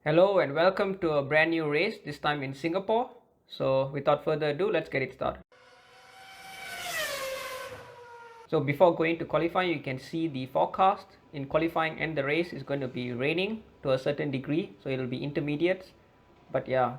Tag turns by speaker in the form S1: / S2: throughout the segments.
S1: Hello and welcome to a brand new race, this time in Singapore. So without further ado, let's get it started. So before going to qualifying, you can see the forecast. In qualifying and the race is going to be raining to a certain degree, so it'll be intermediates. But yeah,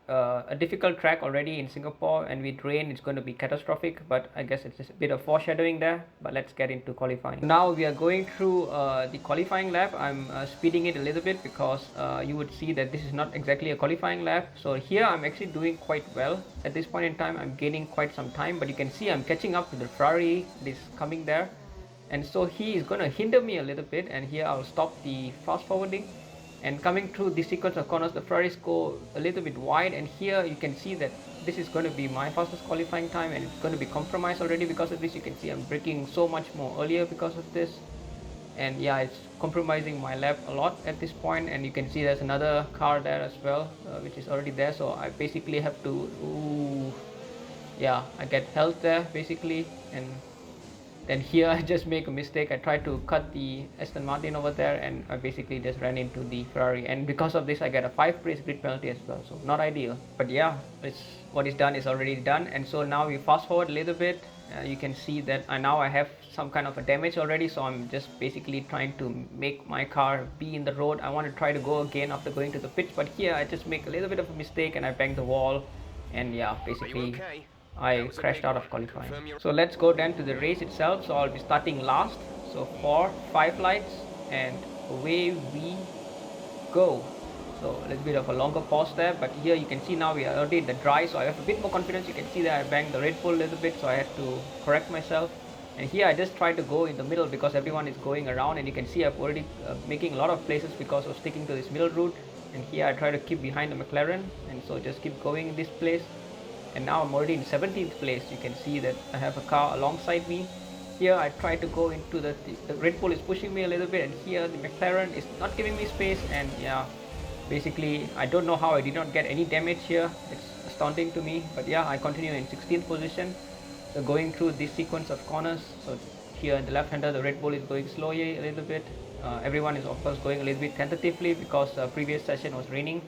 S1: a difficult track already in Singapore, and with rain it's going to be catastrophic, but I guess it's just a bit of foreshadowing there. But let's get into qualifying. Now we are going through the qualifying lap. I'm speeding it a little bit because you would see that this is not exactly a qualifying lap. So here I'm actually doing quite well. At this point in time I'm gaining quite some time, but you can see I'm catching up to the Ferrari that is coming there, and so he is going to hinder me a little bit, and here I'll stop the fast forwarding. And coming through this sequence of corners, the Ferraris go a little bit wide, and here you can see that this is going to be my fastest qualifying time, and it's going to be compromised already because of this. You can see I'm braking so much more earlier because of this, and yeah, it's compromising my lap a lot at this point. And you can see there's another car there as well, which is already there, so I basically have to yeah, I get held there basically. And then here I just make a mistake. I tried to cut the Aston Martin over there, and I basically just ran into the Ferrari, and because of this I get a 5 race grid penalty as well, so not ideal. But yeah, it's what is done is already done. And so now we fast forward a little bit. You can see that now I have some kind of a damage already, so I'm just basically trying to make my car be in the road. I want to try to go again after going to the pitch, but here I just make a little bit of a mistake and I bang the wall, and yeah, basically I crashed out of qualifying. So let's go then to the race itself. So I'll be starting last. So 4, 5 lights, and away we go. So a little bit of a longer pause there, but here you can see now we are already in the dry, so I have a bit more confidence. You can see that I banged the Red Bull a little bit, so I had to correct myself. And here I just try to go in the middle because everyone is going around, and you can see I've already making a lot of places because of sticking to this middle route. And here I try to keep behind the McLaren, and so just keep going in this place. And now I'm already in 17th place. You can see that I have a car alongside me. Here I try to go into the Red Bull is pushing me a little bit, and here the McLaren is not giving me space. And yeah, basically I don't know how I did not get any damage here. It's astounding to me. But yeah, I continue in 16th position. So going through this sequence of corners. So here in the left hander, the Red Bull is going slowly a little bit. Everyone is of course going a little bit tentatively because previous session was raining,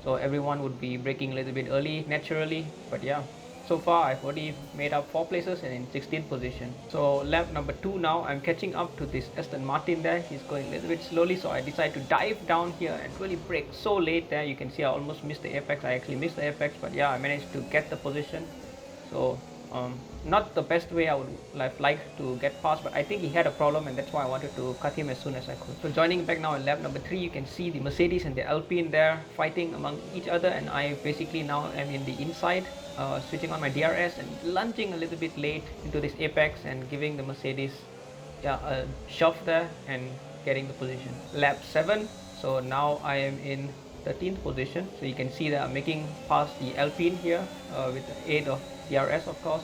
S1: so everyone would be braking a little bit early naturally. But yeah, so far I've already made up 4 places and in 16th position. So lap number 2 now, I'm catching up to this Aston Martin there. He's going a little bit slowly, so I decide to dive down here and really brake so late there. You can see I almost missed the apex. I actually missed the apex, but yeah, I managed to get the position. So not the best way I would have liked to get past, but I think he had a problem, and that's why I wanted to cut him as soon as I could. So joining back now in lap number 3, you can see the Mercedes and the Alpine there fighting among each other, and I basically now am in the inside, switching on my DRS and lunging a little bit late into this apex and giving the Mercedes a shove there and getting the position. Lap 7, so now I am in 13th position. So you can see that I'm making past the Alpine here with the aid of DRS of course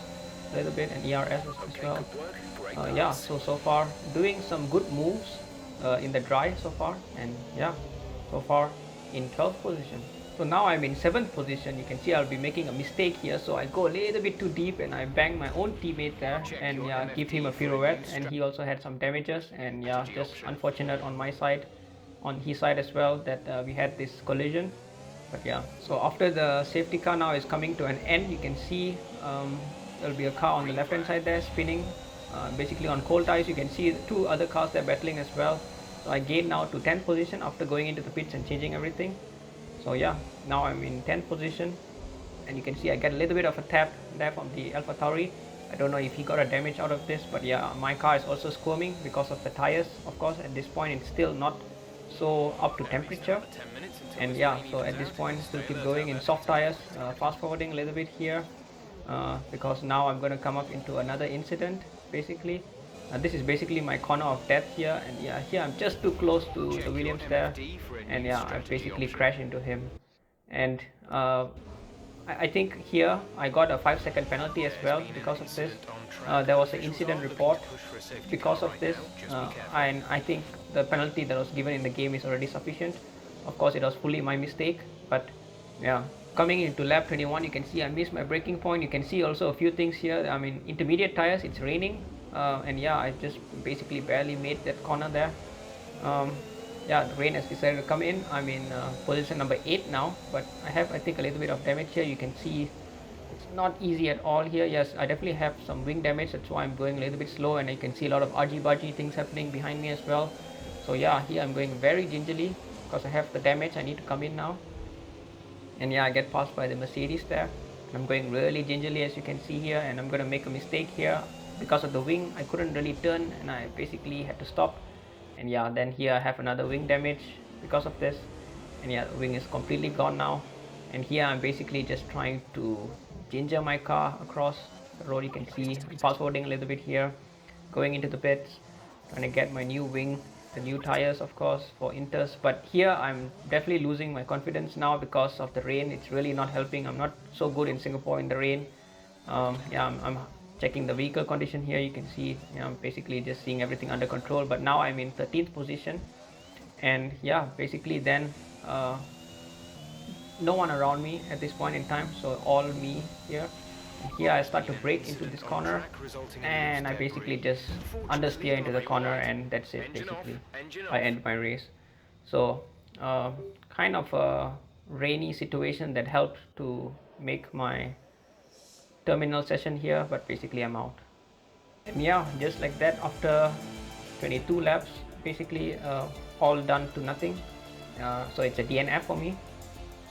S1: a little bit, and ERS as well. Yeah, so far doing some good moves in the dry so far, and yeah, so far in 12th position. So now I'm in 7th position. You can see I'll be making a mistake here, so I go a little bit too deep and I bang my own teammate there, and yeah, give him a pirouette, and he also had some damages. And yeah, just unfortunate on my side, on his side as well, that we had this collision. But yeah, so after the safety car now is coming to an end, you can see there'll be a car on the left hand side there spinning, basically on cold tires. You can see 2 other cars there battling as well. So I gained now to 10th position after going into the pits and changing everything. So yeah, now I'm in 10th position, and you can see I get a little bit of a tap there from the Alpha Tauri. I don't know if he got a damage out of this, but yeah, my car is also squirming because of the tires. Of course, at this point it's still not so up to temperature, and yeah, so at this point still keep going in soft tires, fast forwarding a little bit here because now I'm going to come up into another incident basically. This is basically my corner of death here, and yeah, here I'm just too close to the Williams there, and yeah, I basically crashed into him. And I think here I got a 5-second penalty as well because of this. There was an incident report because of this, and I think the penalty that was given in the game is already sufficient. Of course, it was fully my mistake, but yeah. Coming into lap 21, you can see I missed my braking point. You can see also a few things here. I mean, intermediate tires, it's raining, and yeah, I just basically barely made that corner there. yeah, the rain has decided to come in. I'm in position number 8 now, but I have, I think, a little bit of damage here. You can see it's not easy at all here. Yes, I definitely have some wing damage, that's why I'm going a little bit slow, and you can see a lot of argy-bargy things happening behind me as well. So yeah, here I'm going very gingerly because I have the damage. I need to come in now, and yeah, I get passed by the Mercedes there. I'm going really gingerly, as you can see here, and I'm going to make a mistake here because of the wing. I couldn't really turn, and I basically had to stop. And yeah, then here I have another wing damage because of this, and yeah, the wing is completely gone now. And here I'm basically just trying to ginger my car across the road. You can see I'm fast forwarding a little bit here, going into the pits, trying to get my new wing, the new tires of course for Inters. But here I'm definitely losing my confidence now because of the rain. It's really not helping. I'm not so good in Singapore in the rain. Yeah, I'm checking the vehicle condition here. You can see, you know, I'm basically just seeing everything under control. But now I'm in 13th position, and yeah, basically then no one around me at this point in time, so all me here. And here I start to brake into this corner, and I basically just understeer into the corner, and that's it. Basically I end my race. So kind of a rainy situation that helped to make my terminal session here, but basically I'm out. And yeah, just like that, after 22 laps, basically all done to nothing. So it's a DNF for me.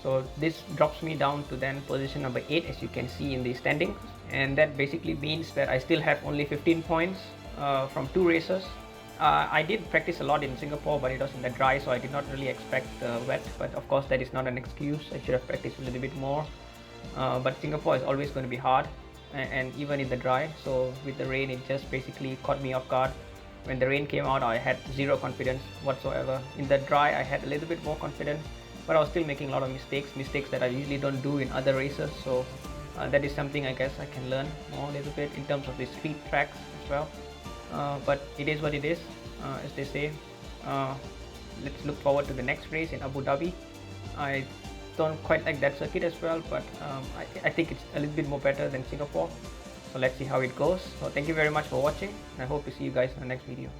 S1: So this drops me down to then position number 8, as you can see in the standings, and that basically means that I still have only 15 points from 2 races. I did practice a lot in Singapore, but it was in the dry, so I did not really expect wet. But of course that is not an excuse. I should have practiced a little bit more. But Singapore is always going to be hard, and even in the dry. So with the rain, it just basically caught me off guard. When the rain came out, I had zero confidence whatsoever. In the dry, I had a little bit more confidence, but I was still making a lot of mistakes that I usually don't do in other races. So that is something I guess I can learn more a little bit in terms of the street tracks as well. But it is what it is, as they say. Let's look forward to the next race in Abu Dhabi. I don't quite like that circuit as well, but I think it's a little bit more better than Singapore. So let's see how it goes. So thank you very much for watching, and I hope to see you guys in the next video.